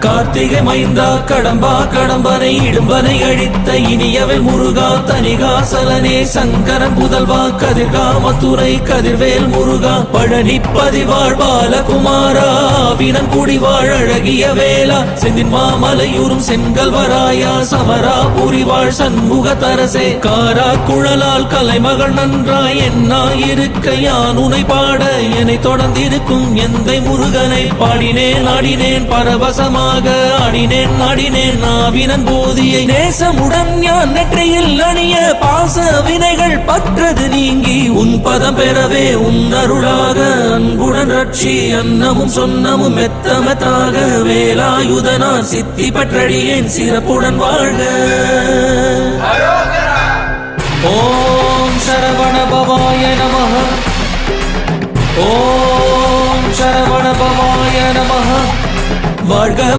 கார்த்திகை மைந்தா கடம்பா கடம்பனை இடும்பனை அழித்த இனியவன் முருகா தனிகாசலனே சங்கரன் புதல்வா கதிர்கா மதுரை கதிர்வேல் முருகா பழனி பதிவாழ் பாலகுமாரா வினன் குடிவாழ் அழகிய வேளா செந்தின் மாமலையூரும் செங்கல்வராயா சமரா புரிவாழ் சண்முக தரசே காரா குழலால் கலைமகள் நன்றாய் என்னாயிருக்க யான் உனை பாட என்னை தொடர்ந்திருக்கும் எந்தை முருகனை பாடினேன் ஆடினேன் பரவசமாக ஆடினேன் நாடினேன் நாவினன் போதியை நேசமுடன் ஞான் நெற்றியில் அணிய பாச வினைகள் பற்றது நீங்கி உன் பதம் பெறவே உன் அருளாக அன்புடன் ரட்சி அன்னமும் சொன்னமும் மெத்தமத்தாக வேலாயுதனார் சித்தி பற்றடியேன் சிறப்புடன் வாழ்க. ஓம் சரவண பவாய நமஹ. ஓம் சரவண பவாய நமஹ. வாழ்க.